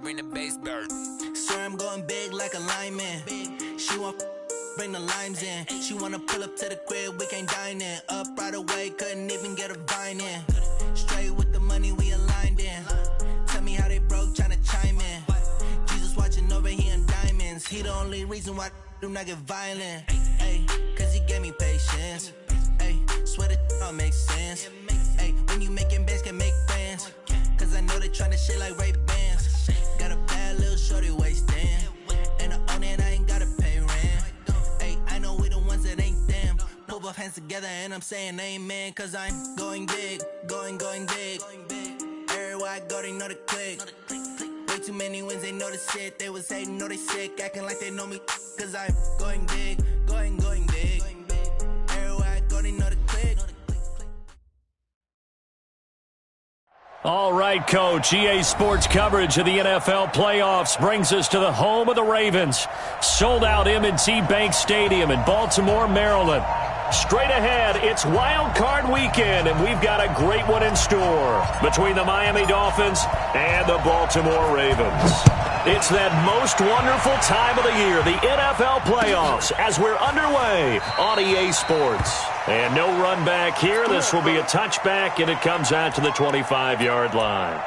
bring the bass bird. Sir, I'm going big like a lineman. She want bring the limes in. She wanna pull up to the crib, we can't dine in. Up right away, couldn't even get a vine in. Straight with the money we aligned in. Tell me how they broke, tryna chime in. Jesus watching over, he in diamonds. He the only reason why I do not get violent. Ay, cause he gave me patience. Ay, swear that all makes sense. Ay, when you making bands, can make friends. Cause I know they tryna shit like Ray-Bans. Got a bad little shorty wasting. And I own it, I ain't gotta pay rent. Ay, I know we the ones that ain't them. Pull both hands together and I'm saying amen. Cause I'm going big, going big. Everywhere I go, they know the click. Way too many wins, they know the shit. They was hating, know they sick, acting like they know me. Cause I'm going big, going big. Everywhere I go, they know the click. All right, Coach. EA Sports coverage of the NFL playoffs brings us to the home of the Ravens. Sold-out M&T Bank Stadium in Baltimore, Maryland. Straight ahead, it's Wild Card Weekend, and we've got a great one in store between the Miami Dolphins and the Baltimore Ravens. It's that most wonderful time of the year, the NFL playoffs, as we're underway on EA Sports. And no run back here. This will be a touchback, and it comes out to the 25-yard line.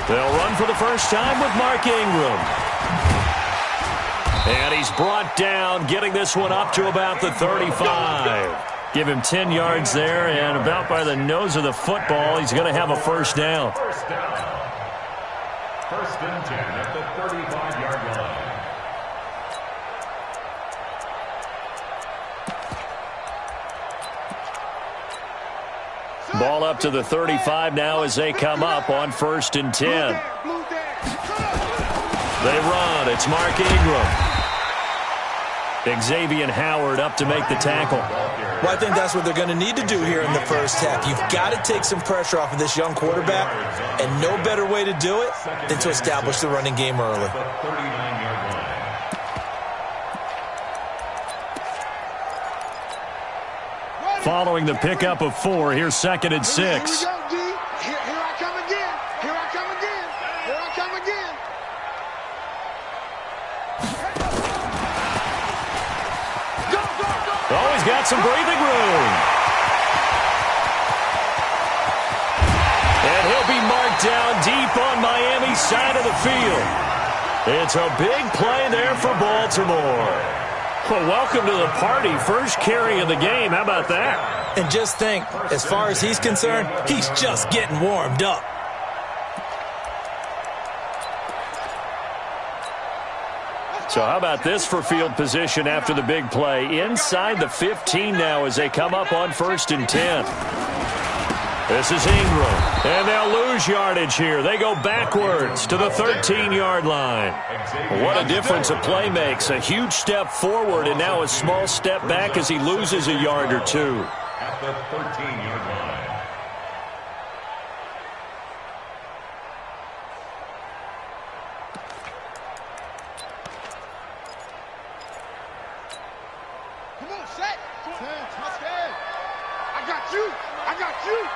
They'll run for the first time with Mark Ingram. And he's brought down, getting this one up to about the 35. Give him 10 yards there, and about by the nose of the football, he's going to have a first down. First and 10 at the 35-yard line. Ball up to the 35 now as they come up on 1st and 10. They run. It's Mark Ingram. Xavier Howard up to make the tackle. Well, I think that's what they're going to need to do here in the first half. You've got to take some pressure off of this young quarterback, and no better way to do it than to establish the running game early. Following the pickup of 4, here's 2nd and 6. Here I come again. Here I come again. Here I come again. Go, go, go. Oh, he's got some breathing room. And he'll be marked down deep on Miami's side of the field. It's a big play there for Baltimore. Well, welcome to the party. First carry of the game. How about that? And just think, as far as he's concerned, he's just getting warmed up. So how about this for field position after the big play? Inside the 15 now as they come up on 1st and 10. This is Ingram, and they'll lose yardage here. They go backwards to the 13-yard line. What a difference a play makes. A huge step forward and now a small step back as he loses a yard or two. At the 13-yard line. Come on, set. I got you. I got you.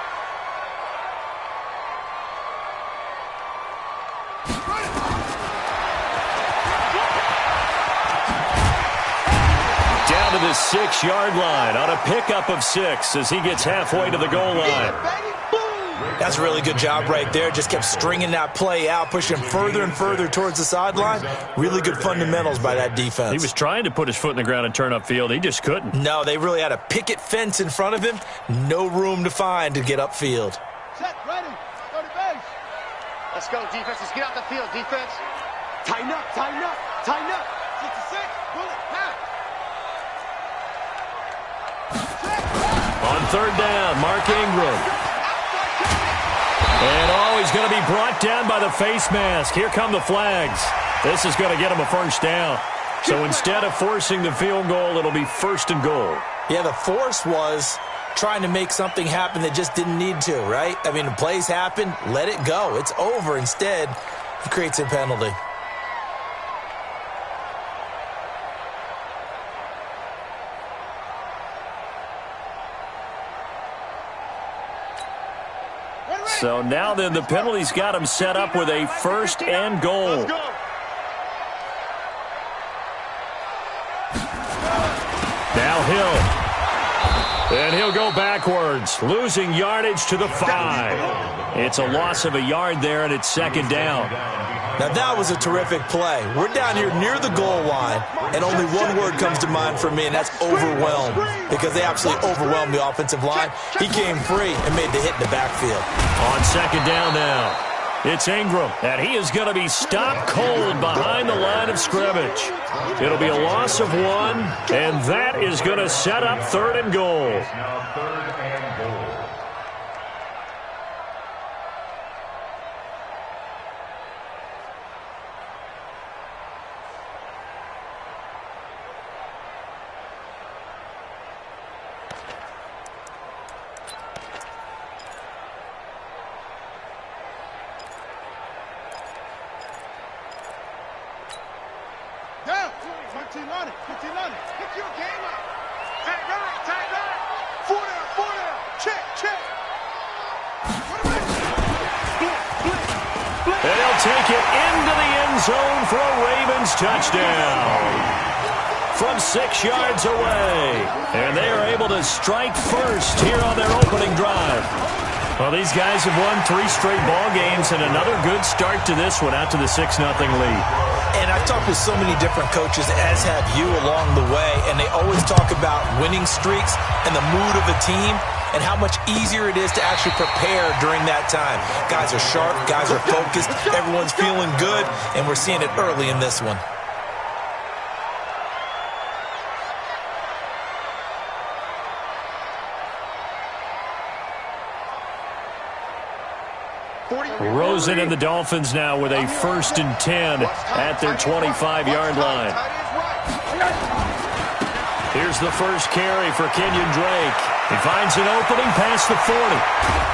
Down to the 6-yard line on a pickup of 6 as he gets halfway to the goal line. That's a really good job right there. Just kept stringing that play out, pushing him further and further towards the sideline. Really good fundamentals by that defense. He was trying to put his foot in the ground and turn upfield. He just couldn't. No, they really had a picket fence in front of him. No room to find to get upfield. Set, ready. Go to base. Let's go, defense. Let's get out the field, defense. Tighten up, tighten up, tighten up. 66, bullet, pass. On 3rd down, Mark Ingram. And he's going to be brought down by the face mask. Here come the flags. This is going to get him a first down. So instead of forcing the field goal, it'll be 1st and goal. Yeah, the force was trying to make something happen that just didn't need to, right? I mean, the plays happen, let it go. It's over. Instead, he creates a penalty. So now then, the penalty's got him set up with a 1st and goal. Now Hill. And he'll go backwards, losing yardage to the 5. It's a loss of a yard there, and it's 2nd down. Now that was a terrific play. We're down here near the goal line, and only one word comes to mind for me, and that's overwhelmed, because they absolutely overwhelmed the offensive line. He came free and made the hit in the backfield. On 2nd down now, it's Ingram, and he is going to be stopped cold behind the line of scrimmage. It'll be a loss of 1, and that is going to set up 3rd and goal. Now 3rd and goal. Take it into the end zone for a Ravens touchdown from 6 yards away. And they are able to strike first here on their opening drive. Well, these guys have won 3 straight ball games and another good start to this one out to the 6-0 lead. And I've talked with so many different coaches, as have you along the way, and they always talk about winning streaks and the mood of a team and how much easier it is to actually prepare during that time. Guys are sharp, guys are focused, everyone's feeling good, and we're seeing it early in this one. Rosen and the Dolphins now with a 1st and 10 at their 25-yard line. Here's the first carry for Kenyon Drake. He finds an opening past the 40.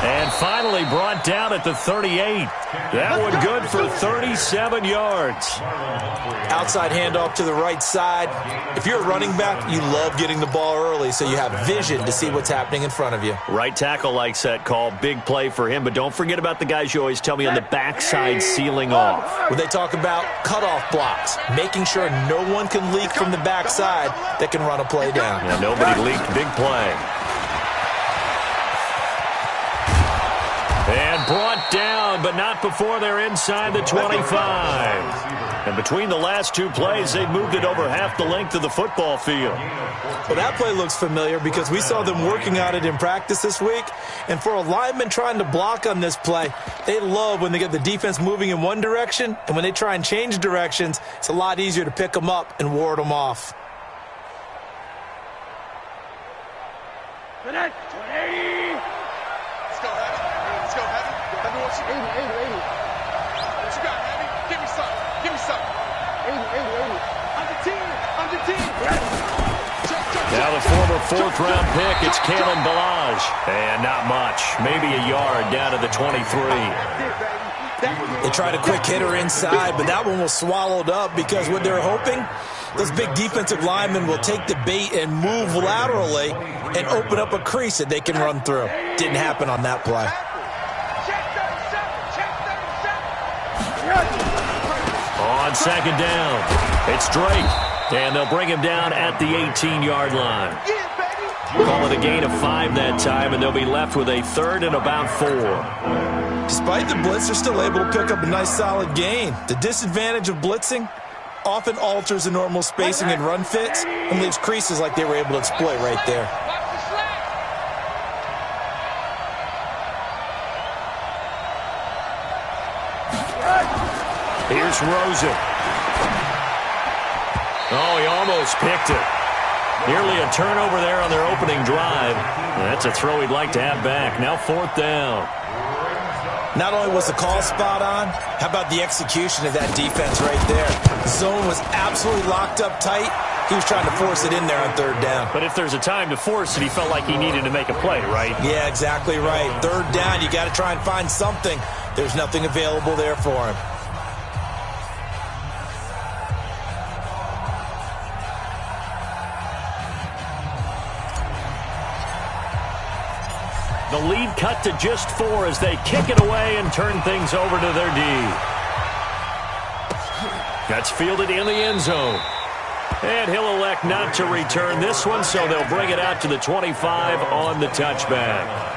And finally brought down at the 38. That one good for 37 yards. Outside handoff to the right side. If you're a running back, you love getting the ball early so you have vision to see what's happening in front of you. Right tackle likes that call. Big play for him. But don't forget about the guys you always tell me on the backside sealing off. When they talk about cutoff blocks, making sure no one can leak from the backside that can run a play down. Yeah, nobody leaked. Big play. And brought down, but not before they're inside the 25. And between the last 2 plays, they've moved it over half the length of the football field. Well, that play looks familiar because we saw them working on it in practice this week. And for a lineman trying to block on this play, they love when they get the defense moving in one direction. And when they try and change directions, it's a lot easier to pick them up and ward them off. Now the former 4th-round pick, it's Kalen Ballage. And not much, maybe a yard down to the 23. They tried a quick hitter inside, but that one was swallowed up because what they're hoping, those big defensive linemen will take the bait and move laterally and open up a crease that they can run through. Didn't happen on that play. On 2nd down, it's Drake. And they'll bring him down at the 18-yard line. Call it a gain of 5 that time, and they'll be left with a 3rd and about 4. Despite the blitz, they're still able to pick up a nice solid gain. The disadvantage of blitzing often alters the normal spacing and run fits and leaves creases like they were able to exploit right there. Here's Rosen. Oh, he almost picked it. Nearly a turnover there on their opening drive. That's a throw he'd like to have back. Now 4th down. Not only was the call spot on, how about the execution of that defense right there? The zone was absolutely locked up tight. He was trying to force it in there on third down. But if there's a time to force it, he felt like he needed to make a play, right? Yeah, exactly right. Third down, you got to try and find something. There's nothing available there for him. The lead cut to just 4 as they kick it away and turn things over to their D. That's fielded in the end zone. And he'll elect not to return this one, so they'll bring it out to the 25 on the touchback.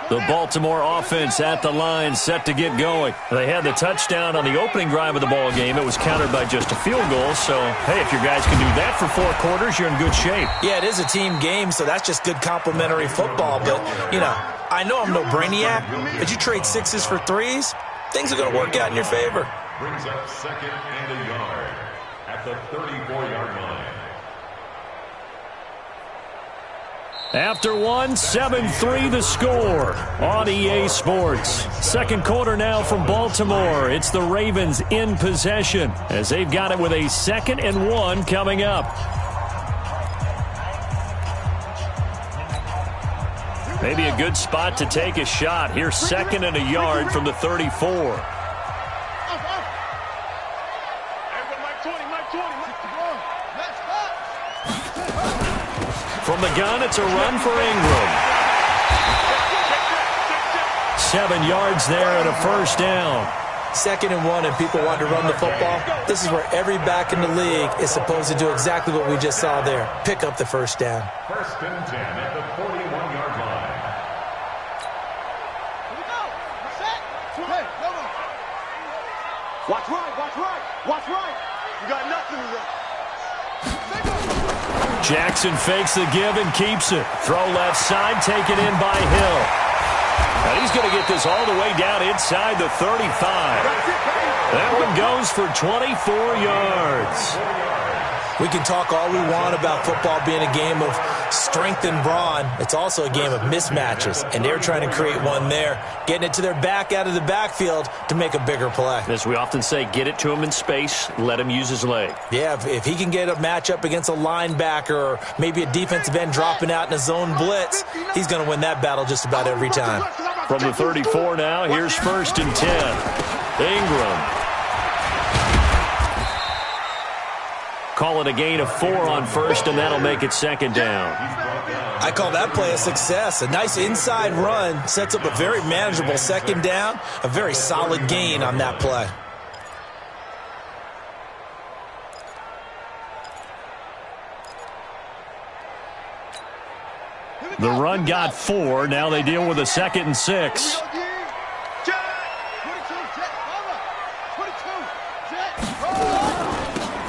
The Baltimore offense at the line, set to get going. They had the touchdown on the opening drive of the ball game. It was countered by just a field goal. So, hey, if your guys can do that for 4 quarters, you're in good shape. Yeah, it is a team game, so that's just good complimentary football. But, you know, I know I'm no brainiac, but you trade 6s for 3s, things are going to work out in your favor. Brings up 2nd and a yard at the 34-yard line. After 1, 7-3 the score on EA Sports. Second quarter now from Baltimore. It's the Ravens in possession as they've got it with a 2nd and 1 coming up. Maybe a good spot to take a shot. Here's 2nd and a yard from the 34. From the gun, it's a run for Ingram. 7 yards there and a first down. 2nd and 1 and people want to run the football. This is where every back in the league is supposed to do exactly what we just saw there. Pick up the first down. 1st and 10 at the 41-yard line. Watch right, watch right, watch right. You got nothing to do. Jackson fakes the give and keeps it. Throw left side, taken in by Hill. And he's going to get this all the way down inside the 35. That one goes for 24 yards. We can talk all we want about football being a game of strength and brawn. It's also a game of mismatches, and they're trying to create one there, getting it to their back out of the backfield to make a bigger play. As we often say, get it to him in space, let him use his leg. Yeah, if he can get a matchup against a linebacker or maybe a defensive end dropping out in a zone blitz, he's going to win that battle just about every time. From the 34 now, here's 1st and 10. Ingram. Call it a gain of 4 on 1st, and that'll make it 2nd down. I call that play a success. A nice inside run sets up a very manageable 2nd down, a very solid gain on that play. The run got 4. Now they deal with a 2nd and 6.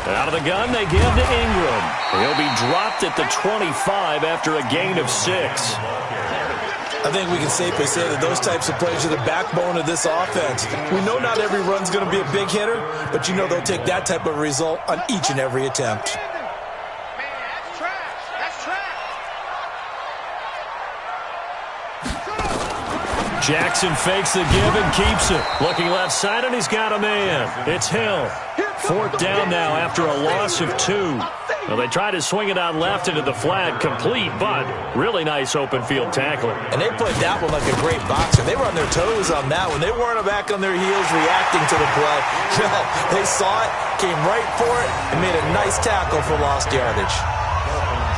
Out of the gun, they give to Ingram. He'll be dropped at the 25 after a gain of 6. I think we can safely say that those types of plays are the backbone of this offense. We know not every run's going to be a big hitter, but you know they'll take that type of result on each and every attempt. Jackson fakes the give and keeps it. Looking left side, and he's got a man. It's Hill. 4th down now after a loss of 2. Well, they try to swing it out left into the flat, complete, but really nice open field tackling. And they played that one like a great boxer. They were on their toes on that one. They weren't back on their heels reacting to the play. No, they saw it, came right for it, and made a nice tackle for lost yardage.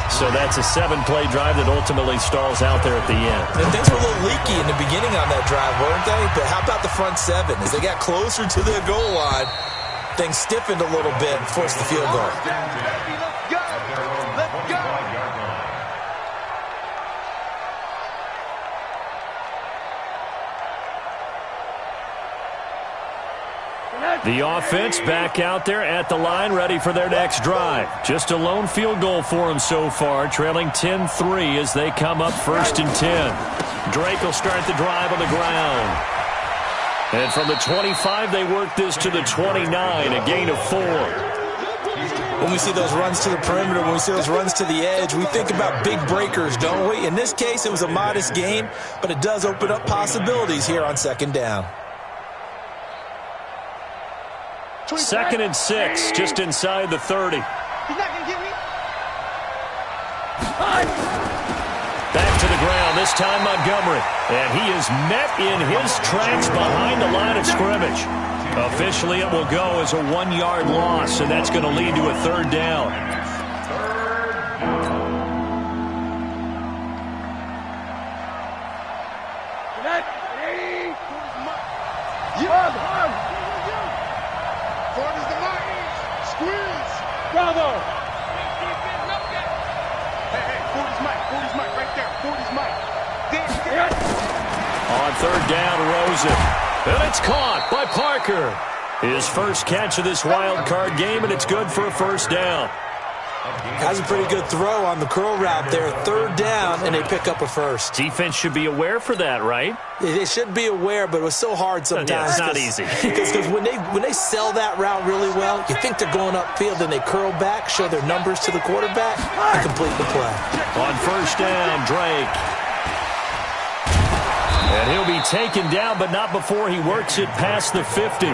So that's a 7-play drive that ultimately stalls out there at the end. And things were a little leaky in the beginning on that drive, weren't they? But how about the front 7? As they got closer to their goal line, things stiffened a little bit and forced the field goal. The offense back out there at the line, ready for their next drive. Just a lone field goal for them so far, trailing 10-3 as they come up 1st and 10. Drake will start the drive on the ground. And from the 25, they work this to the 29, a gain of 4. When we see those runs to the perimeter, when we see those runs to the edge, we think about big breakers, don't we? In this case, it was a modest gain, but it does open up possibilities here on second down. 2nd and 6, just inside the 30. He's not going to get me. Back to the ground, this time Montgomery. And he is met in his tracks behind the line of scrimmage. Officially, it will go as a 1-yard loss, and that's going to lead to a 3rd down. Ford is the mark. Squeeze. Bravo. Hey, Ford is Mike right there. Ford is Mike. On 3rd down, Rosen. And it's caught by Parker. His first catch of this wild card game, and it's good for a 1st down. Has a pretty good throw on the curl route there. 3rd down, and they pick up a 1st. Defense should be aware for that, right? They should be aware, but it was so hard sometimes. Yeah, it's not easy. Because when they sell that route really well, you think they're going upfield, then they curl back, show their numbers to the quarterback, and complete the play. On 1st down, Drake. And he'll be taken down, but not before he works it past the 50.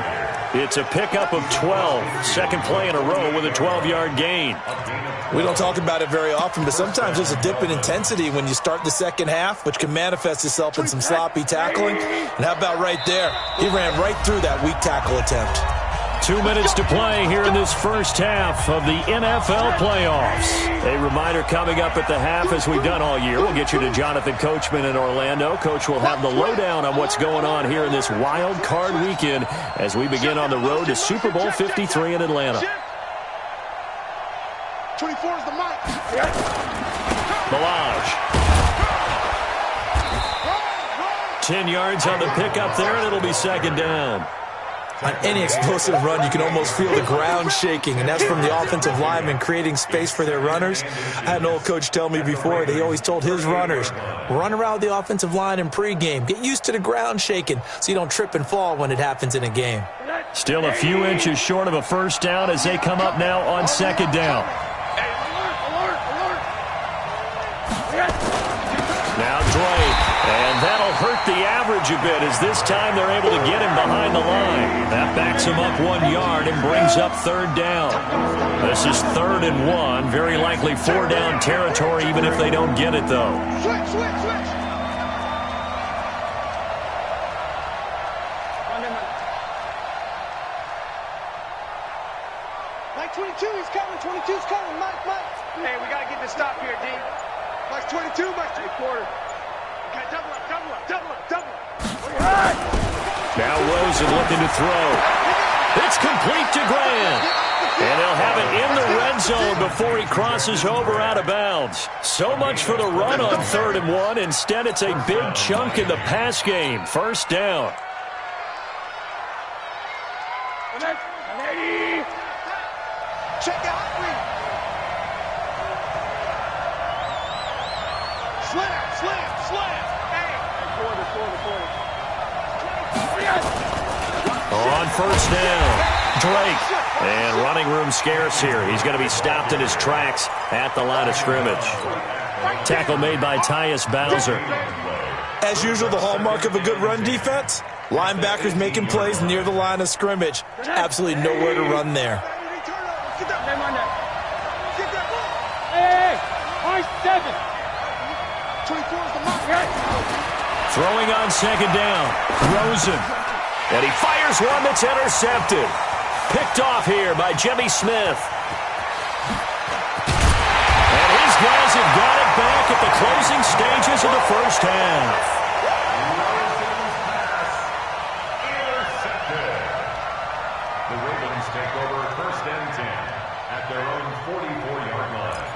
It's a pickup of 12. Second play in a row with a 12-yard gain. We don't talk about it very often, but sometimes there's a dip in intensity when you start the second half, which can manifest itself in some sloppy tackling. And how about right there? He ran right through that weak tackle attempt. 2 minutes to play here in this first half of the NFL playoffs. A reminder coming up at the half, as we've done all year. We'll get you to Jonathan Coachman in Orlando. Coach will have the lowdown on what's going on here in this wild card weekend as we begin on the road to Super Bowl 53 in Atlanta. 24 is the mic. Balaj. 10 yards on the pickup there, and it'll be 2nd down. On any explosive run, you can almost feel the ground shaking, and that's from the offensive linemen creating space for their runners. I had an old coach tell me before, they always told his runners, run around the offensive line in pregame. Get used to the ground shaking so you don't trip and fall when it happens in a game. Still a few inches short of a 1st down as they come up now on 2nd down. Now Drake, and that'll hurt the average a bit as this time they're able to get him behind the line. That backs him up 1 yard and brings up 3rd down. This is 3rd and 1, very likely 4-down territory even if they don't get it though. Switch. Mike 22, he's coming. 22's coming. Mike. Hey, we got to get this stop here, D. Mike's 22, Mike's 3/4. Okay, double up. Now Rosen looking to throw. It's complete to Grant. And he'll have it in the red zone before he crosses over out of bounds. So much for the run on 3rd and 1. Instead, it's a big chunk in the pass game. 1st down. Check out. Slam. Hey. Quarter. On 1st down, Drake. And running room scarce here. He's going to be stopped in his tracks at the line of scrimmage. Tackle made by Tyus Bowser. As usual, the hallmark of a good run defense, linebackers making plays near the line of scrimmage. Absolutely nowhere to run there. Hey, R7. 24 is the mark. Throwing on 2nd down, Rosen. And he fires one that's intercepted. Picked off here by Jimmy Smith. And his guys have got it back at the closing stages of the first half. Intercepted. The Ravens take over 1st and 10 at their own 44-yard line.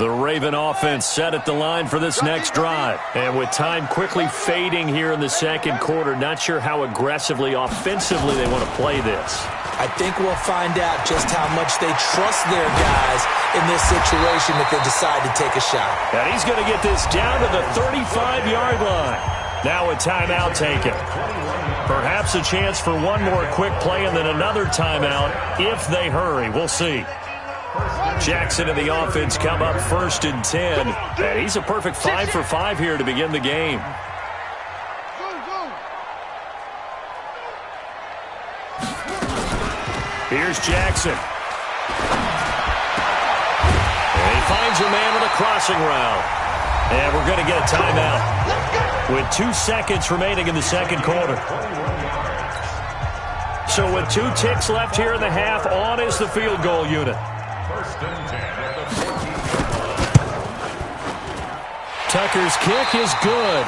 The Raven offense set at the line for this next drive. And with time quickly fading here in the second quarter, not sure how aggressively, offensively they want to play this. I think we'll find out just how much they trust their guys in this situation if they decide to take a shot. And he's going to get this down to the 35-yard line. Now a timeout taken. Perhaps a chance for one more quick play and then another timeout if they hurry. We'll see. Jackson and the offense come up 1st and 10. And he's a perfect 5 for 5 here to begin the game. Here's Jackson. And he finds a man with a crossing route. And we're going to get a timeout with 2 seconds remaining in the second quarter. So with 2 ticks left here in the half, on is the field goal unit. 1st and 10 at the 14. Tucker's kick is good.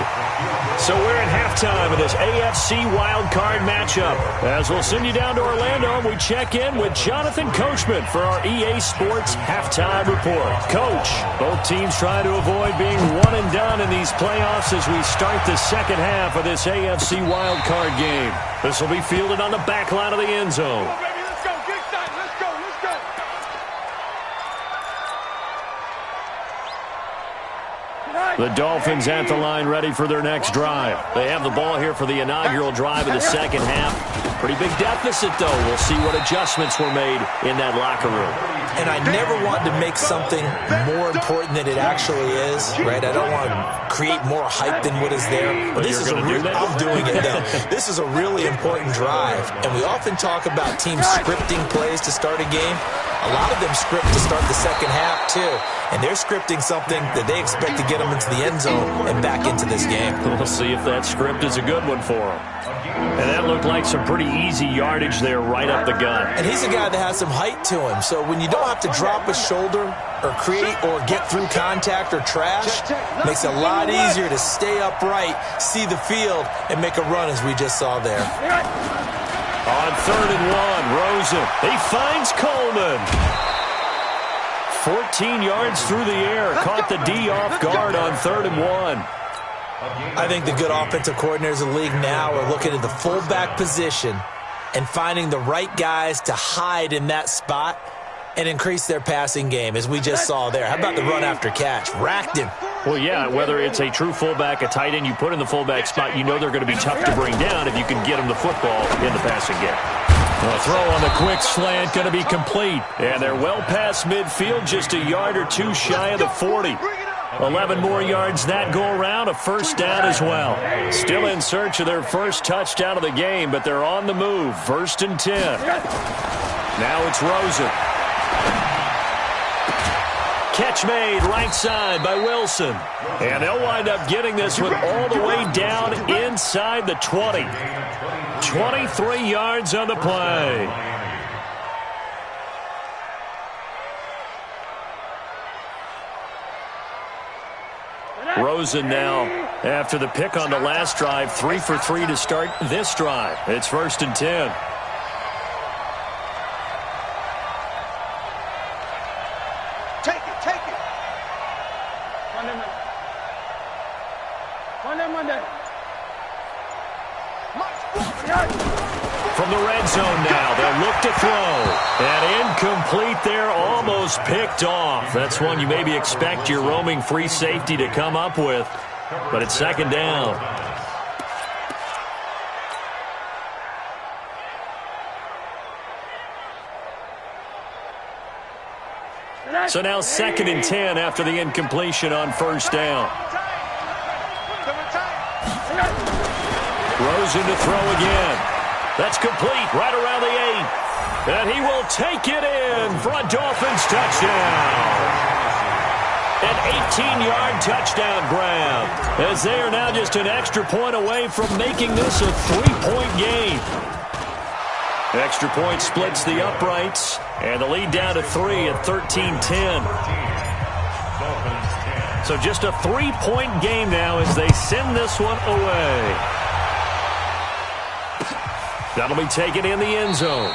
So we're in halftime of this AFC wildcard matchup. As we'll send you down to Orlando, we check in with Jonathan Coachman for our EA Sports Halftime Report. Coach, both teams trying to avoid being one and done in these playoffs as we start the second half of this AFC wildcard game. This will be fielded on the back line of the end zone. The Dolphins at the line ready for their next drive. They have the ball here for the inaugural drive of the second half. Pretty big deficit, though. We'll see what adjustments were made in that locker room. And I never want to make something more important than it actually is, right? I don't want to create more hype than what is there. But this is I'm doing it, though. This is a really important drive. And we often talk about teams scripting plays to start a game. A lot of them script to start the second half, too. And they're scripting something that they expect to get them into the end zone and back into this game. We'll see if that script is a good one for them. And that looked like some pretty easy yardage there right up the gut. And he's a guy that has some height to him. So when you don't have to drop a shoulder or create or get through contact or trash, makes it a lot easier to stay upright, see the field, and make a run as we just saw there. On 3rd and 1, Rosen. He finds Coleman. 14 yards through the air. Caught the D off guard on 3rd and 1. I think the good offensive coordinators in the league now are looking at the fullback position and finding the right guys to hide in that spot and increase their passing game, as we just saw there. How about the run after catch? Racked him. Well, yeah, whether it's a true fullback, a tight end you put in the fullback spot, you know they're going to be tough to bring down if you can get them the football in the passing game. The throw on the quick slant going to be complete. And they're well past midfield, just a yard or two shy of the 40. 11 more yards that go around, a first down as well. Still in search of their first touchdown of the game, but they're on the move. 1st and 10. Now it's Rosen. Catch made right side by Wilson. And they'll wind up getting this one all the way down inside the 20. 23 yards on the play. Rosen now, after the pick on the last drive, 3 for 3 to start this drive. It's 1st and 10. Take it. Monday. From the red zone now, they'll look to throw. And incomplete there, almost picked off. That's one you maybe expect your roaming free safety to come up with. But it's 2nd down. So now 2nd and 10 after the incompletion on 1st down. Rosen to throw again. That's complete right around the 8. And he will take it in for a Dolphins touchdown. An 18-yard touchdown grab, as they are now just an extra point away from making this a 3-point game. Extra point splits the uprights, and the lead down to 3 at 13-10. So just a 3-point game now as they send this one away. That'll be taken in the end zone.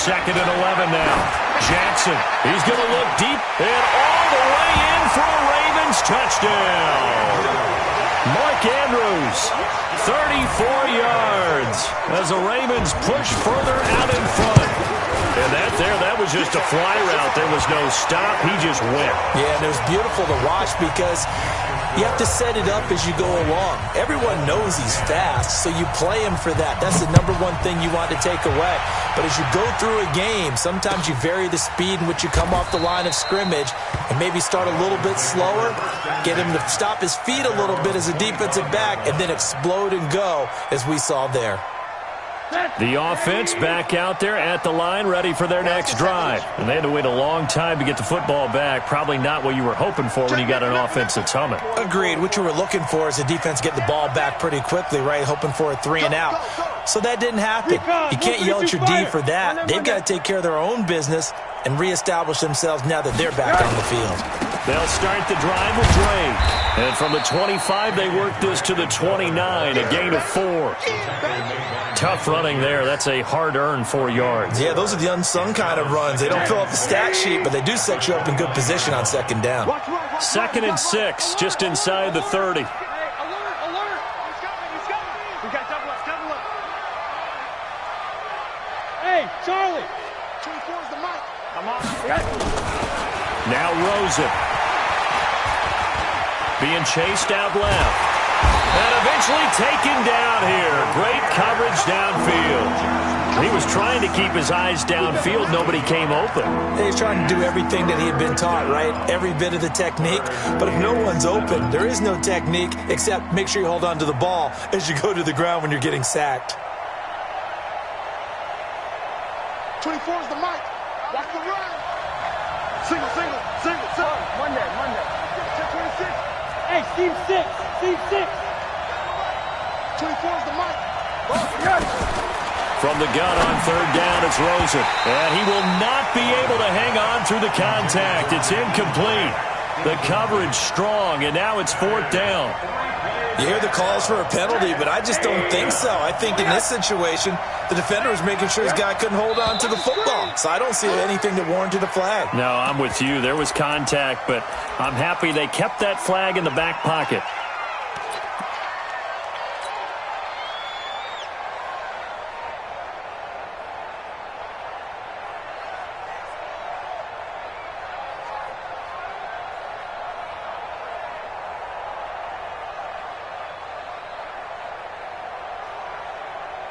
2nd and 11 now. Jackson, he's going to look deep and all the way in for a Ravens touchdown. Mark Andrews, 34 yards as the Ravens push further out in front. And that was just a fly route. There was no stop. He just went. Yeah, and it was beautiful to watch because you have to set it up as you go along. Everyone knows he's fast, so you play him for that. That's the number one thing you want to take away. But as you go through a game, sometimes you vary the speed in which you come off the line of scrimmage and maybe start a little bit slower, get him to stop his feet a little bit as a defensive back, and then explode and go as we saw there. The offense back out there at the line, ready for their next drive. And they had to wait a long time to get the football back. Probably not what you were hoping for when you got an offense that's humming. Agreed. What you were looking for is a defense getting the ball back pretty quickly, right? Hoping for a 3-and-out. So that didn't happen. You can't yell at your D for that. They've got to take care of their own business and reestablish themselves now that they're back on the field. They'll start the drive with Drake. And from the 25, they work this to the 29, a gain of 4. Tough running there. That's a hard-earned 4 yards. Yeah, those are the unsung kind of runs. They don't fill up the stat sheet, but they do set you up in good position on 2nd down. 2nd and 6, just inside the 30. Alert! He's coming! We got double up. Hey, Charlie! 24 is the mic. Come on. Now Rosen. Being chased out left. And eventually taken down here. Great coverage downfield. He was trying to keep his eyes downfield. Nobody came open. He's trying to do everything that he had been taught, right? Every bit of the technique. But if no one's open, there is no technique except make sure you hold on to the ball as you go to the ground when you're getting sacked. 24 is the mic. Watch the run. Single. Monday. 26. Hey, Steve 6. 24 is the mic. From the gun on 3rd down, it's Rosen. And he will not be able to hang on through the contact. It's incomplete. The coverage strong, and now it's 4th down. You hear the calls for a penalty, but I just don't think so. I think in this situation, the defender was making sure his guy couldn't hold on to the football. So I don't see anything that warranted a flag. No, I'm with you. There was contact, but I'm happy they kept that flag in the back pocket.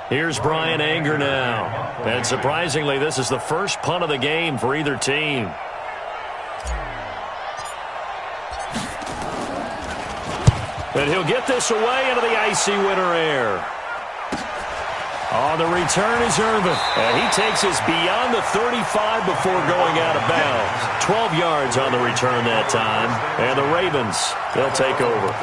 Here's Brian Anger now. And surprisingly, this is the first punt of the game for either team. And he'll get this away into the icy winter air. On the return is Irvin. And he takes us beyond the 35 before going out of bounds. 12 yards on the return that time. And the Ravens, they'll take over.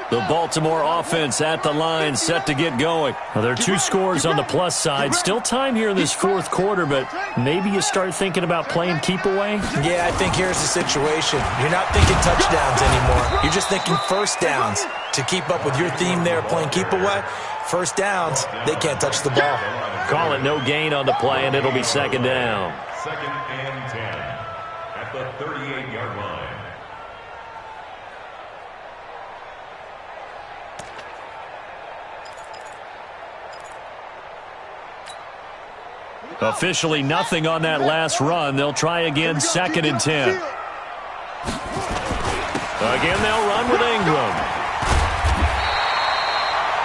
The Baltimore offense at the line, set to get going. Well, there are 2 scores on the plus side. Still time here in this 4th quarter, but maybe you start thinking about playing keep away? Yeah, I think here's the situation. You're not thinking touchdowns anymore. You're just thinking first downs. To keep up with your theme there, playing keep away, first downs, they can't touch the ball. Call it no gain on the play, and it'll be 2nd down. 2nd and 10 at the 38-yard line. Officially nothing on that last run. They'll try again, 2nd and 10. Again, they'll run with Ingram.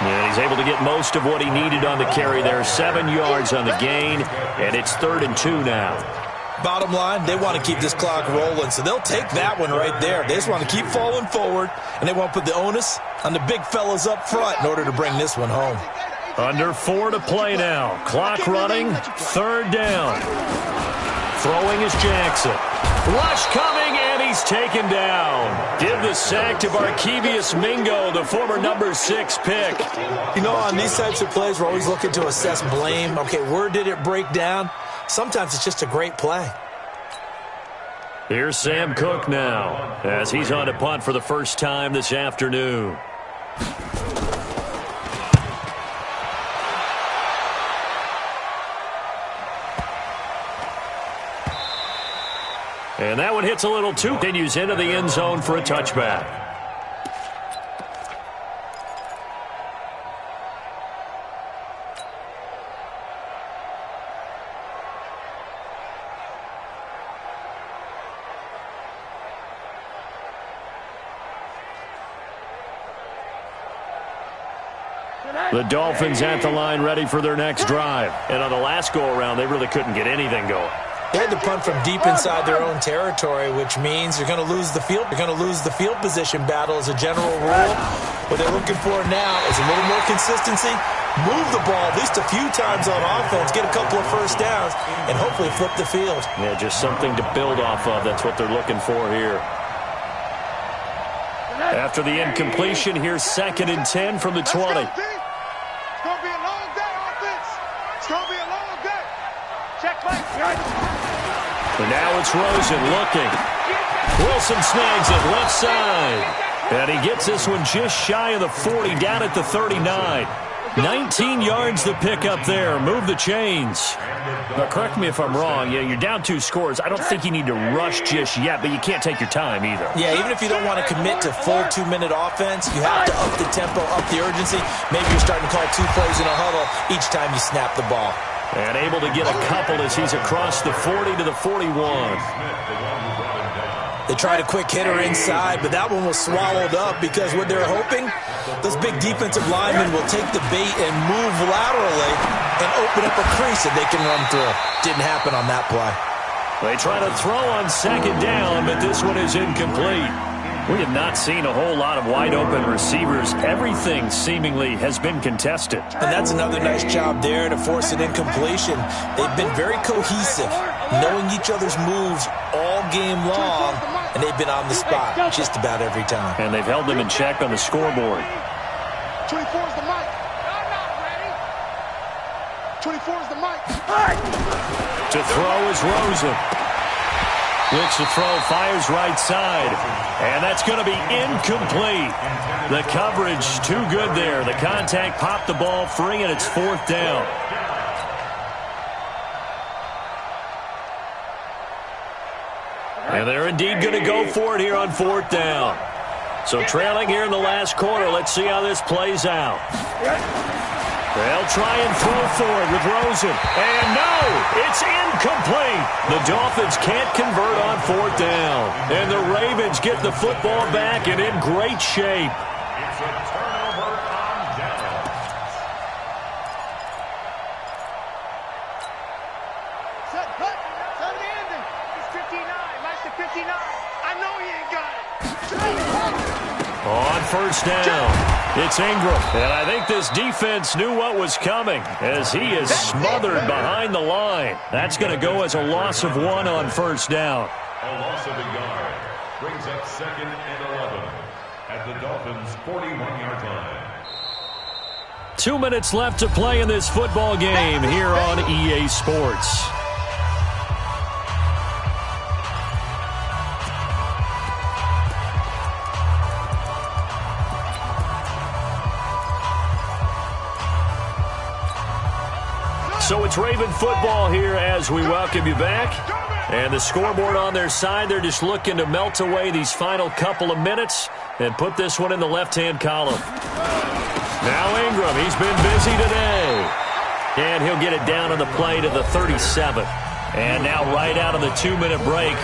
And he's able to get most of what he needed on the carry there. 7 yards on the gain, and it's 3rd and 2 now. Bottom line, they want to keep this clock rolling, so they'll take that one right there. They just want to keep falling forward, and they want to put the onus on the big fellas up front in order to bring this one home. Under 4 to play now. Clock running, 3rd down. Throwing is Jackson. Rush coming, and he's taken down. Give the sack to Barkevius Mingo, the former number 6 pick. You know, on these types of plays, we're always looking to assess blame. Okay, where did it break down? Sometimes it's just a great play. Here's Sam Cook now as he's on to punt for the first time this afternoon. And that one hits a little too. Continues into the end zone for a touchback. The Dolphins at the line ready for their next drive. And on the last go-around, they really couldn't get anything going. They had to punt from deep inside their own territory, which means you're going to lose the field. You're going to lose the field position battle as a general rule. What they're looking for now is a little more consistency, move the ball at least a few times on offense, get a couple of first downs, and hopefully flip the field. Yeah, just something to build off of. That's what they're looking for here. After the incompletion, here's 2nd and 10 from the 20. It's going to be a long day, offense. It's going to be a long day. Check back. And now it's Rosen looking. Wilson snags it left side. And he gets this one just shy of the 40, down at the 39. 19 yards to pick up there. Move the chains. Now, correct me if I'm wrong. Yeah, you're down 2 scores. I don't think you need to rush just yet, but you can't take your time either. Yeah, even if you don't want to commit to full 2-minute offense, you have to up the tempo, up the urgency. Maybe you're starting to call 2 plays in a huddle each time you snap the ball. And able to get a couple as he's across the 40 to the 41. They tried a quick hitter inside, but that one was swallowed up because what they're hoping, those big defensive linemen will take the bait and move laterally and open up a crease that they can run through. Didn't happen on that play. They try to throw on 2nd down, but this one is incomplete. We have not seen a whole lot of wide-open receivers. Everything seemingly has been contested. And that's another nice job there to force an incompletion. They've been very cohesive, knowing each other's moves all game long, and they've been on the spot just about every time. And they've held them in check on the scoreboard. 24 is the mic. I'm not ready. 24 is the mic. To throw is Rosen. Looks to throw, fires right side. And that's going to be incomplete. The coverage too good there. The contact popped the ball free, and it's 4th down. And they're indeed going to go for it here on 4th down. So trailing here in the last quarter. Let's see how this plays out. They'll try and throw for it with Rosen. And no, it's incomplete. The Dolphins can't convert on 4th down. And the Ravens get the football back and in great shape. It's a turnover on down. Set, cut. Set the ending. It's 59. Match to 59. I know he ain't got it. On 1st down. It's Ingram, and I think this defense knew what was coming as he is smothered behind the line. That's going to go as a loss of 1 on 1st down. A loss of a yard brings up 2nd and 11 at the Dolphins' 41-yard line. 2 minutes left to play in this football game here on EA Sports. So it's Raven football here as we welcome you back. And the scoreboard on their side, they're just looking to melt away these final couple of minutes and put this one in the left-hand column. Now Ingram, he's been busy today. And he'll get it down on the play to the 37. And now right out of the 2-minute break,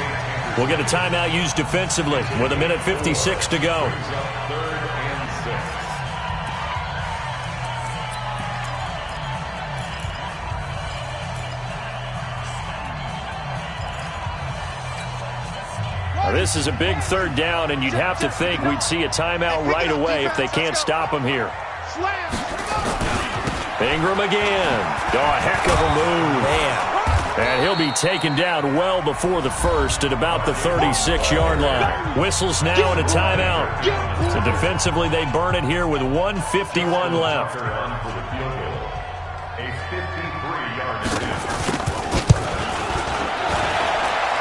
we'll get a timeout used defensively with 1:56 to go. This is a big 3rd down, and you'd have to think we'd see a timeout right away if they can't stop him here. Ingram again. Oh, a heck of a move. Man. And he'll be taken down well before the 1st at about the 36-yard line. Whistles now and a timeout. So defensively, they burn it here with 1:51 left. A 53-yard attempt.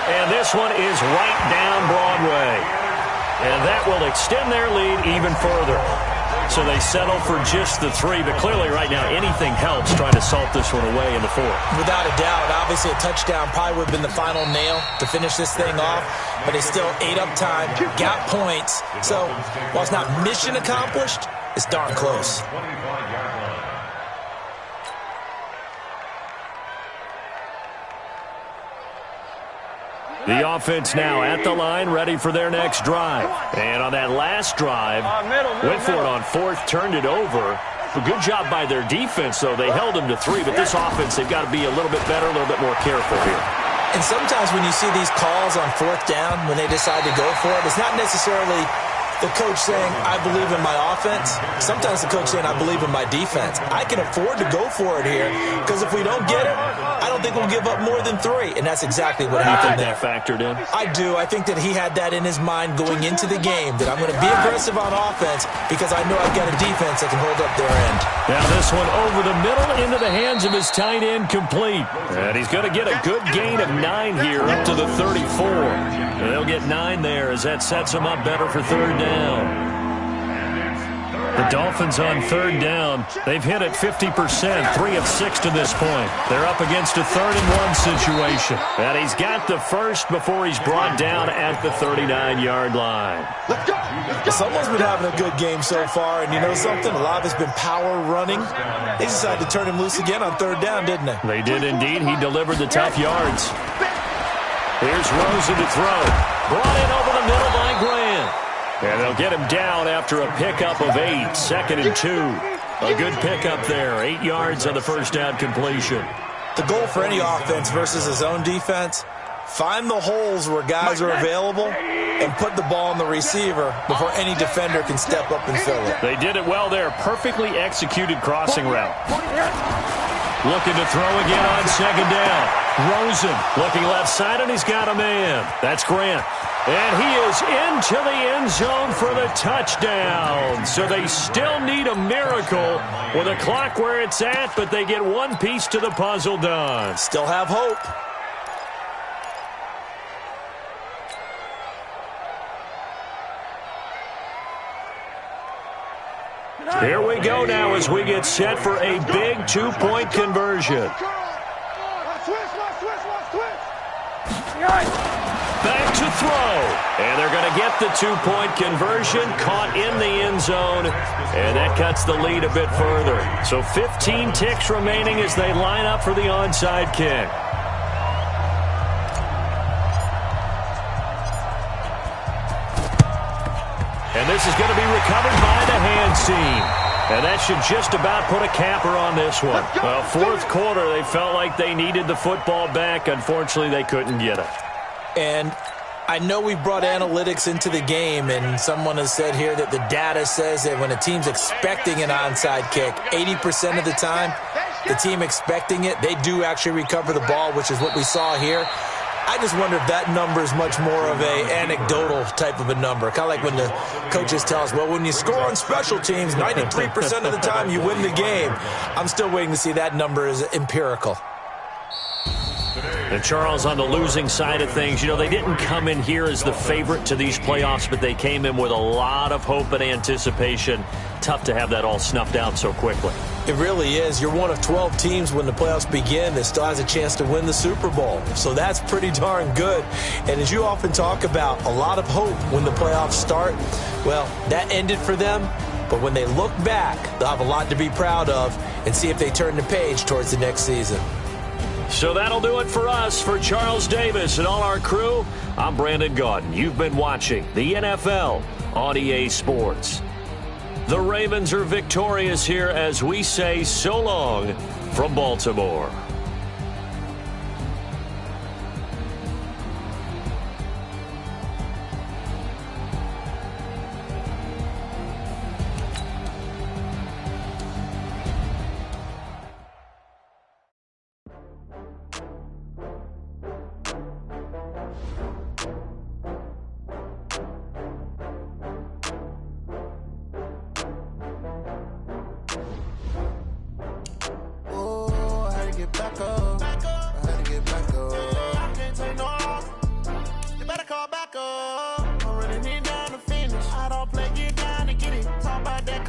And this this one is right down Broadway. And that will extend their lead even further. So they settle for just the 3, but clearly right now anything helps trying to salt this one away in the 4th. Without a doubt, obviously a touchdown probably would have been the final nail to finish this thing off, but they still ate up time, got points. So while it's not mission accomplished, it's darn close. The offense now at the line, ready for their next drive. And on that last drive, went for it on 4th, turned it over. A good job by their defense, though. They held them to 3, but this offense, they've got to be a little bit better, a little bit more careful here. And sometimes when you see these calls on 4th down, when they decide to go for it, it's not necessarily the coach saying, I believe in my offense. Sometimes the coach saying, I believe in my defense. I can afford to go for it here because if we don't get it, I don't think we'll give up more than 3. And that's exactly what happened there. That factored in? I do. I think that he had that in his mind going into the game, that I'm going to be aggressive on offense because I know I've got a defense that can hold up their end. Now this one over the middle into the hands of his tight end, complete. And he's going to get a good gain of 9 here up to the 34. And they'll get 9 there as that sets them up better for 3rd down. The Dolphins on 3rd down. They've hit it 50%, 3 of 6 to this point. They're up against a 3rd and 1 situation. And he's got the first before he's brought down at the 39-yard line. Let's go. Someone's been having a good game so far, and you know something? A lot of it's been power running. They decided to turn him loose again on 3rd down, didn't they? They did indeed. He delivered the tough yards. Here's Rosen to throw. Brought in over the middle by Grant. And they'll get him down after a pickup of 8, 2nd and 2. A good pickup there, 8 yards on the first down completion. The goal for any offense versus his own defense, find the holes where guys are available and put the ball on the receiver before any defender can step up and fill it. They did it well there, perfectly executed crossing route. Looking to throw again on 2nd down. Rosen looking left side, and he's got a man. That's Grant. And he is into the end zone for the touchdown. So they still need a miracle with a clock where it's at, but they get one piece to the puzzle done. Still have hope. Here we go now as we get set for a big 2-point conversion. Back to throw. And they're going to get the 2-point conversion, caught in the end zone, and that cuts the lead a bit further. So 15 ticks remaining as they line up for the onside kick. And this is going to be recovered by the hands team. And that should just about put a capper on this one. Well, 4th quarter, they felt like they needed the football back. Unfortunately, they couldn't get it. And I know we brought analytics into the game, and someone has said here that the data says that when a team's expecting an onside kick, 80% of the time, the team expecting it, they do actually recover the ball, which is what we saw here. I just wonder if that number is much more of a anecdotal type of a number. Kind of like when the coaches tell us, well, when you score on special teams, 93% of the time you win the game. I'm still waiting to see that number is empirical. And Charles, on the losing side of things, you know, they didn't come in here as the favorite to these playoffs, but they came in with a lot of hope and anticipation. Tough to have that all snuffed out so quickly. It really is. You're one of 12 teams when the playoffs begin that still has a chance to win the Super Bowl. So that's pretty darn good. And as you often talk about, a lot of hope when the playoffs start. Well, that ended for them. But when they look back, they'll have a lot to be proud of and see if they turn the page towards the next season. So that'll do it for us. For Charles Davis and all our crew, I'm Brandon Gaudin. You've been watching the NFL on EA Sports. The Ravens are victorious here as we say so long from Baltimore.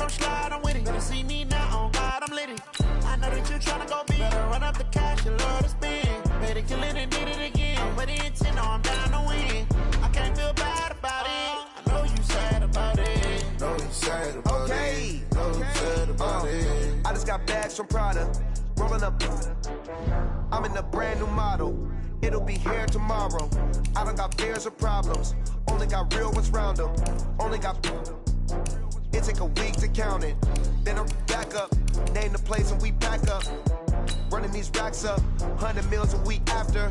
come slide, I'm with it. Better see me now, on God, I'm litty. I know that you tryna go big. Better run up the cash, you love to spend. Better kill it and did it again. But the intent, no, I'm down to win. I can't feel bad about it. I know you sad about it. Know you sad about it. Know you sad about it. I just got bags from Prada. Rolling up. I'm in a brand new model. It'll be here tomorrow. I don't got fears or problems. Only got real ones round them. Only got. It take a week to count it. Then I'm back up. Name the place and we pack up. Running these racks up. 100 meals a week after.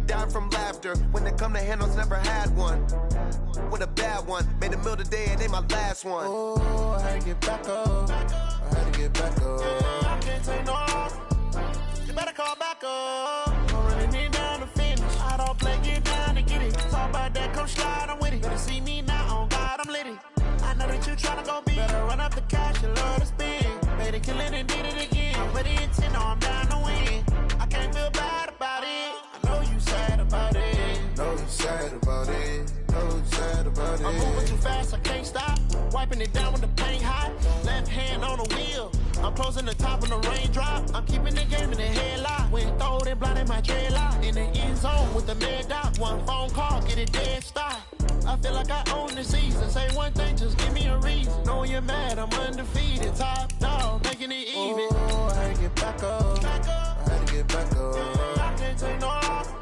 Down from laughter. When they come to handles, never had one. With a bad one. Made a meal today and ain't my last one. Oh, I had to get back up. I had to get back up. I can't take no off. You better call back up. I'm running it down to finish. I don't play, get down to get it. Talk about that, come slide, I'm with it. Better see me now, on God, I'm litty. I know that you tryna go big. Better run up the cash, you love to spend. Better kill it and did it again. But the intent, no, I'm down to win. I can't feel bad about it. I know you sad about it. Know you sad about it. Know you sad about it. I'm moving too fast, I can't stop. Wiping it down with the paint hot. Left hand on the wheel. I'm closing the top when the raindrop. I'm keeping the game in the headlock. When throwed and blinded my dreadlock. In the end zone with the mad dot. One phone call, get it dead stop. I feel like I own the season. Say one thing, just give me a reason. Knowing you're mad, I'm undefeated. Top dog, making it even. Oh, I had to get back up. Back up. I had to get back up. I can't take no off.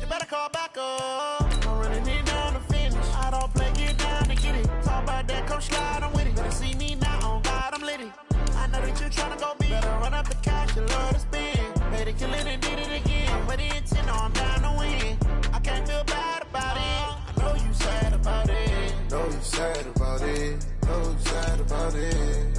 You better call back up. I'm running it down to finish. I don't play, get down to get it. Talk about that, come slide, I'm with it. Better see me now, on God, I'm litty. I know that you tryna go big. Better run up the cash, you love to spend. Better kill it and did it again. But the intent, no, I'm down to win. I can't feel bad about it. I know you sad about it. Know you sad about it. Know you sad about it.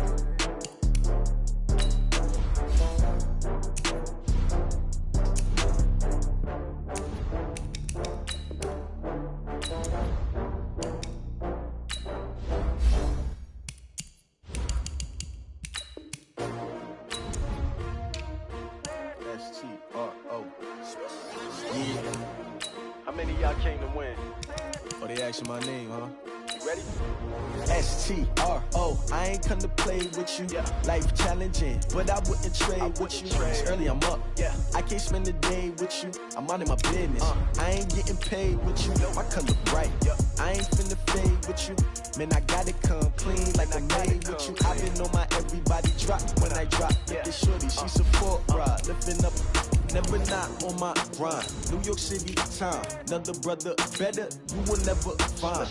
S-T-R-O. Yeah. How many of y'all came to win? Oh, they asking my name, huh? You ready? S-T-R-O, I ain't come to play with you. Yeah. Life challenging, but I wouldn't trade with you. It's early, I'm up. Yeah. I can't spend the day with you. I'm out of my business. I ain't getting paid with you. My color bright. Yeah. I ain't finna fade with you. Man, I gotta come clean like I'm made with you. I've been on my everybody drop when I drop. With the shorty, she support ride. Lifting up, never not on my grind. New York City time. Another brother better, you will never find.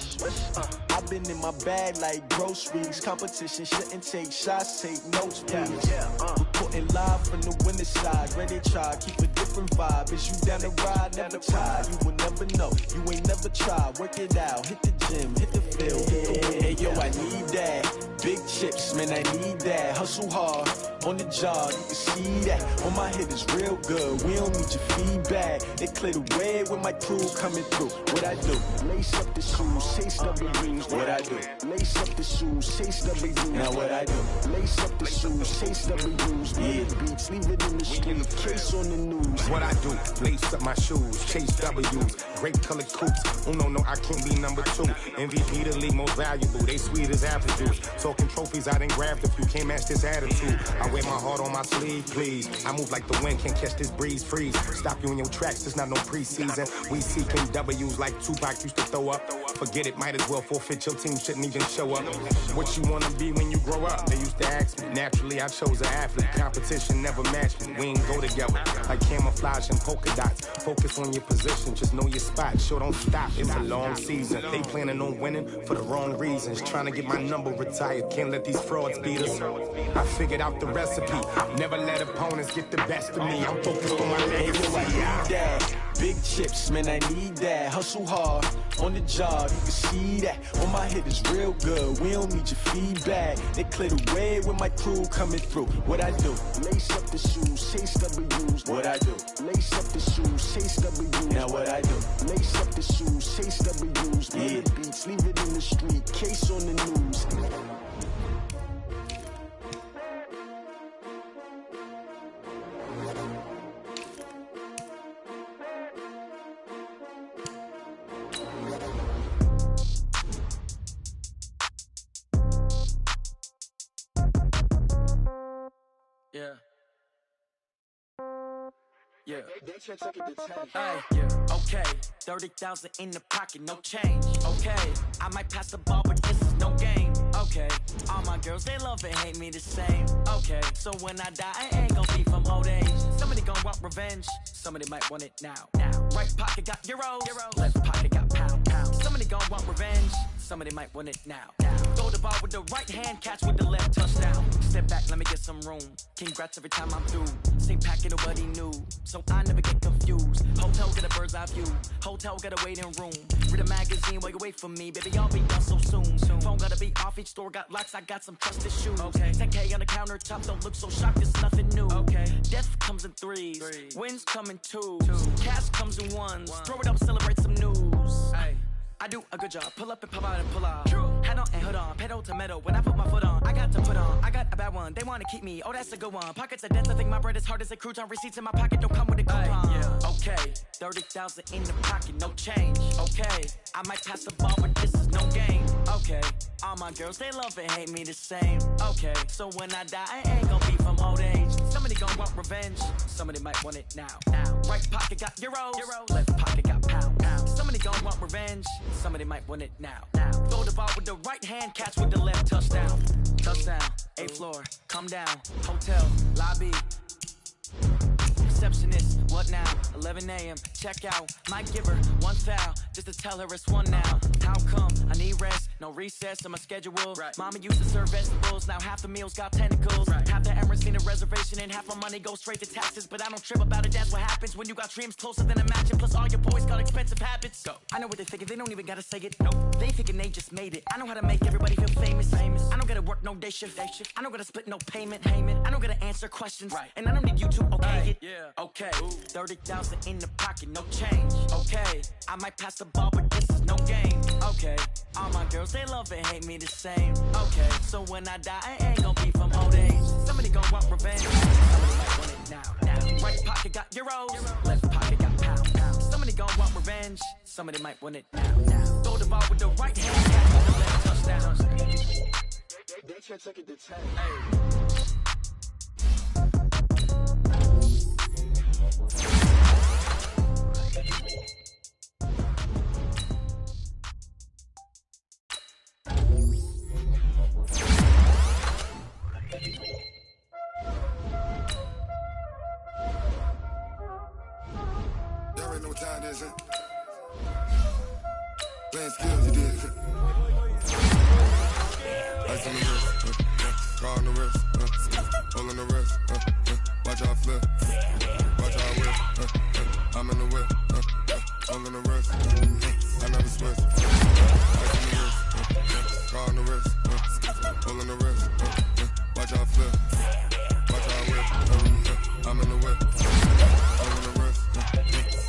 I've been in my bag like groceries. Competition shouldn't take shots, take notes, please. Reporting live from the winning side. Ready to try, keep a different vibe. Is you down the ride, never tired. You will never know, you ain't never tried. Work it out, hit the gym, hit the field, hit the wind. Hey yo, I need that. Big chips, man, I need that. Hustle hard, on the job, you can see that. On my head is real good, we don't need your feedback. They clear the way with my crew coming through. What I do? Lace up the shoes, chase W's. What I do? Lace up the shoes, chase W's. Now what I do? Lace up the shoes, chase W's. Yeah, beats, leave it in the street, case on the news. What I do? Lace up my shoes, chase W's. Great colored coops. Oh no, I can't be number 2. MVP the league most valuable. They sweet as apple juice. Talking trophies, I done grabbed a few. Can't match this attitude. I wear my heart on my sleeve, please. I move like the wind, can't catch this breeze, freeze. Stop you in your tracks, it's not no preseason. We seeking W's like Tupac used to throw up. Forget it, might as well forfeit. Your team shouldn't even show up. What you wanna be when you grow up? They used to ask me. Naturally, I chose an athlete. Competition never matched me. We ain't go together like camouflage and polka dots. Focus on your position, just know your spot. Sure, don't stop. It's a long season. They planning on winning for the wrong reasons. Trying to get my number retired. Can't let these frauds beat us. I figured out the recipe. Never let opponents get the best of me. I'm focused on my legacy. I need that. Big chips, man, I need that. Hustle hard, on the job, you can see that. On my head is real good, we don't need your feedback. They clear the way with my crew coming through. What I do? Lace up the shoes, chase W's. What I do? Lace up the shoes, chase W's. Now what I do? Lace up the shoes, chase W's. Yeah, beats, leave it in the street, case on the news. Yeah. Yeah. Hey, yeah. Okay. 30,000 in the pocket, no change. Okay. I might pass the ball, but this is no game. Okay. All my girls, they love and hate me the same. Okay. So when I die, I ain't gonna be from old age. Somebody gon' want revenge. Somebody might want it now. Right pocket got euros. Left pocket got pound. Somebody gon' want revenge. Somebody might want it now. Throw the ball with the right hand, catch with the left, touchdown. Step back, let me get some room. Congrats every time I'm through. Same packet, nobody knew, so I never get confused. Hotel got a bird's eye view. Hotel got a waiting room. Read a magazine while you wait for me, baby. I'll be done so soon. Phone gotta be off, each store got locks. I got some trusted shoes. Okay. 10K on the countertop, don't look so shocked. It's nothing new. Okay. Death comes in threes. Wins come in twos. Cash comes in ones. Throw it up, celebrate some news. Ay. I do a good job, pull up and pop out and pull out. Head on and hood on, pedal to metal. When I put my foot on, I got to put on. I got a bad one, they wanna keep me. Oh, that's a good one. Pockets are dense, I think my bread is hard as a crouton. Receipts in my pocket don't come with a coupon. Yeah. Okay, 30,000 in the pocket, no change. Okay, I might pass the ball, but this is no game. Okay, all my girls, they love and hate me the same. Okay, so when I die, I ain't gonna be from old age. Somebody gon' want revenge, somebody might want it now. Right pocket got euros. Left pocket got pound. Somebody gon' want revenge, somebody might want it now. Throw the ball with the right hand, catch with the left, touchdown. Touchdown, 8th floor, come down. Hotel, lobby. Receptionist, what now? 11 a.m., check out. Might give her one foul, just to tell her it's one now. How come? I need rest, no recess in my schedule. Right. Mama used to serve vegetables, now half the meals got tentacles. Right. Half the Emirates seen a reservation and half my money goes straight to taxes. But I don't trip about it, that's what happens when you got dreams closer than a match. And plus all your boys got expensive habits. Go. I know what they thinking, they don't even gotta say it. Nope. They thinking they just made it. I know how to make everybody feel famous. I don't gotta work no day shift. I don't gotta split no payment. I don't gotta answer questions. Right. And I don't need you to okay it. Yeah. Okay, 30,000 in the pocket, no change. Okay, I might pass the ball, but this is no game. Okay, all my girls, they love and hate me the same. Okay, so when I die, I ain't gonna be from old age. Somebody gon' want revenge, somebody might want it now. Right pocket got euros, left pocket got pound. Somebody gon' want revenge, somebody might want it now. Throw the ball with the right hand, catch with the left, touchdown. They can't take it to 10. Y'all already know what time it is, huh? Playing skills, you did. Ice on the wrist, car on the wrist, hole on the wrist, watch how I flip, watch how I whip, I'm in the whip, hole on the wrist, I never switch. Ice on the wrist, car on the wrist, hole on the wrist, watch how I flip, watch how I whip, I'm in the whip, hole on the wrist,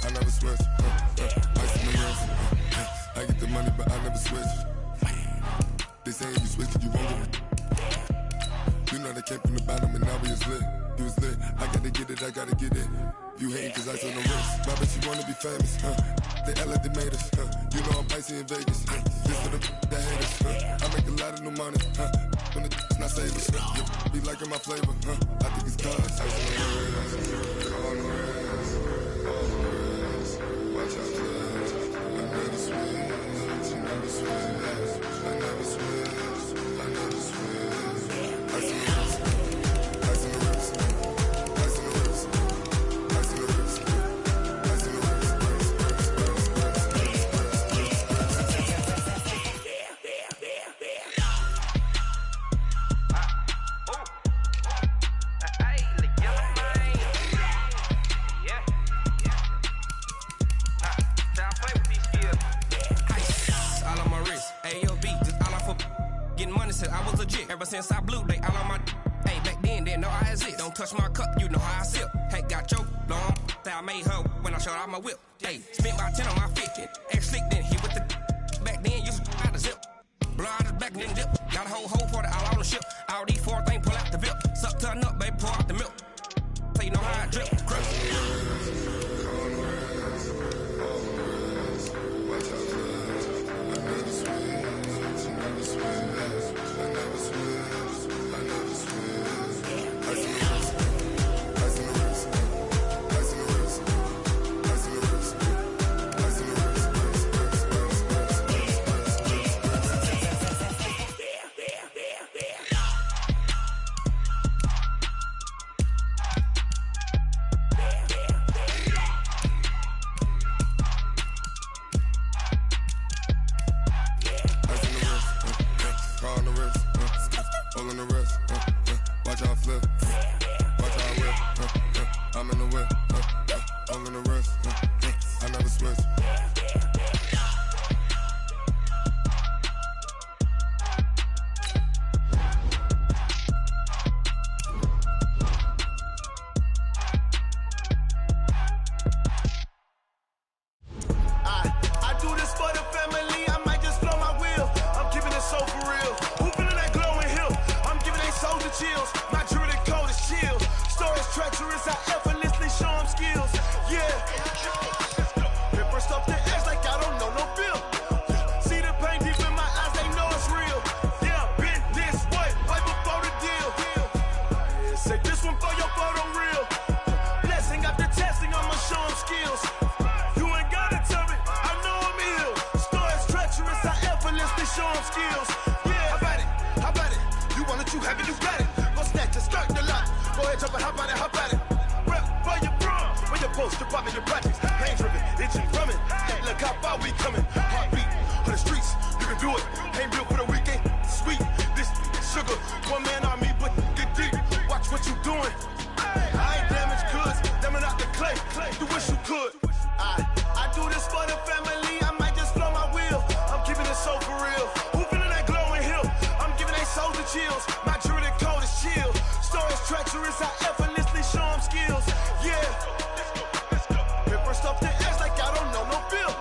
I never switch. Ice on the wrist, I get the money but I never switch. They saying you switch it, you won't get it. You know they came from the bottom and now we is lit. You was lit, I gotta get it, I gotta get it. You hating cause ice on the wrist. My bitch, you wanna be famous, They act like they made us, You know I'm icy in Vegas, This for the that hate us, I make a lot of new money, When it's not savers, Be liking my flavor, I think it's cause ice on the wrist, on the wrist, on the wrist. Watch out, cause I never switch, you never switch. I never switch, I never switch. Ice on the wrist, ice on the wrist, ice on the wrist, ice on the wrist, ice on the wrist, I was legit. Ever since I blew, they all on my hey, back then, didn't know I exist. Don't touch my cup, you know how I sip. Hey, got your long, that I made her when I showed out my whip. Hey, spent about 10 on my 50. Ex-slick, then hit with the back then, used to out the zip. Blow out his back, then dip. Got a whole for the all on the ship. All these 4 things, pull out the VIP. Suck, turn up, baby, pour out the milk. So you know how I drip. Crush. I never switch, I never switch. whip, all in the wrist, I never switch. I do this for the family, I might just blow my wheel. I'm keeping it so for real. Who feeling that glowing hill? I'm giving they soldier chills. My jewelry code is chill. Stories treacherous, I effortlessly show them skills. Yeah. Paper stuff the edge like I don't know no feel. See the pain deep in my eyes, they know it's real. Yeah, been this way, right before the deal. Say this one for your photo real. Blessing after testing, I'ma show them skills. You ain't gotta tell me, I know I'm ill. Stories treacherous, I effortlessly show them skills. Yeah, how about it? You want it, you have it, you got it. Go snatch it, start the lot. Go ahead, jump it, how about it? Rep where you from, where you post, to pop in your projects. Pain driven, itching from it. Hey, look how far we coming. Heartbeat on the streets, you can do it. Ain't built for the weekend, sweet. This sugar, one man army, but get deep. Watch what you doing. I ain't damaged goods, damn out the clay. You wish you could. I do this for the family, I might just blow my wheel. I'm keeping it so for real. Who feeling that glowing hill? I'm giving they soldier chills. My jewelry code is chill. Stories treacherous, I effortlessly show them skills. Yeah. Paper stuff the edge like I don't know no feel.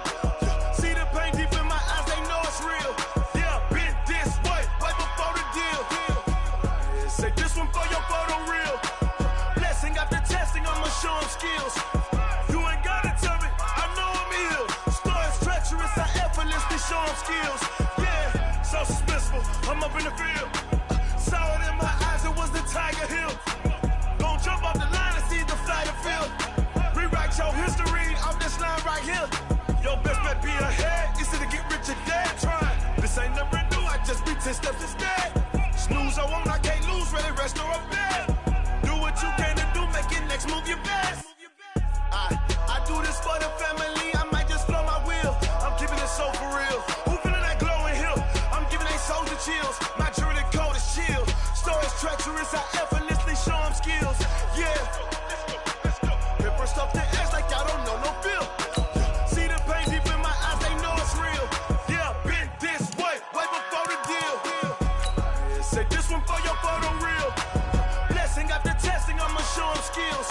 See the pain deep in my eyes, they know it's real. Yeah, been this way, right before the deal. Say this one for your photo real. Blessing after testing, I'ma show them skills. You ain't gotta tell me, I know I'm ill. Stories treacherous, I effortlessly show them skills. Yeah, so suspenseful, I'm up in the field. Saw it in my eyes, it was the Tiger Hill. Don't jump off the line and see the flight of field. Rewrite your history off this line right here. Your best bet be ahead, easy to get rich or dead. Trying, this ain't never new, I just be 10 steps instead. Snooze I won't, I can't lose, ready, rest or up bed. Do what you can to do, make it next move your best. I do this for the family, I might just blow my wheel. I'm keeping it so for real. Who feeling that glowing hill? I'm giving they soldier chills. My jewelry code is chill. Stories treacherous, I effortlessly show them skills. Yeah. Paper stuff the edge like I don't know no feel. See the pain deep in my eyes, they know it's real. Yeah, been this way, right before the deal. Say this one for your photo real. Blessing after testing, I'ma show them skills.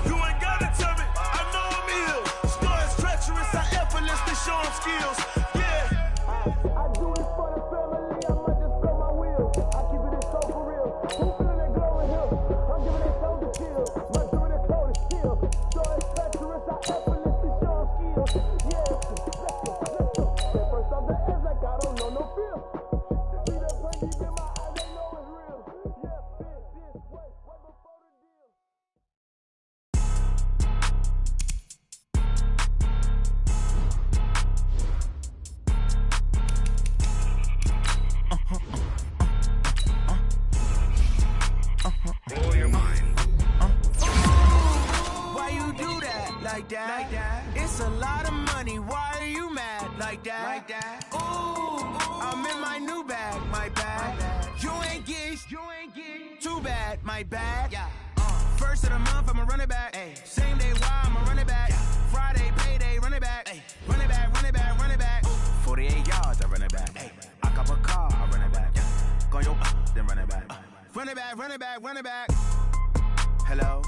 You ain't gotta tell me, I know I'm ill. Stories treacherous, I effortlessly show them skills. Yeah. I do this for the family, I might just blow my wheel. I keep it so for real. Who feeling that glowing hill? I'm giving they soldier chills. My jewelry code is chill. Stories treacherous, I effortlessly show them skills. Yeah, let's go. First off the edge like I don't know no feel. See that pain deep in my eyes, they know it's real. Yeah, been this way, right before the deal. Blow your mind. Why you do that like that? It's a lot of money. Why are you mad like that? Ooh, I'm in my new bag, my bag. You ain't get too bad, my bad. First of the month, I'ma run it back. Same day, why I'ma run it back. Friday, payday, run it back. Run it back, run it back, run it back. 48 yards, I run it back. I cop a car, I run it back. Go yo, then run it back. Run it back, run it back, run it back. Hello.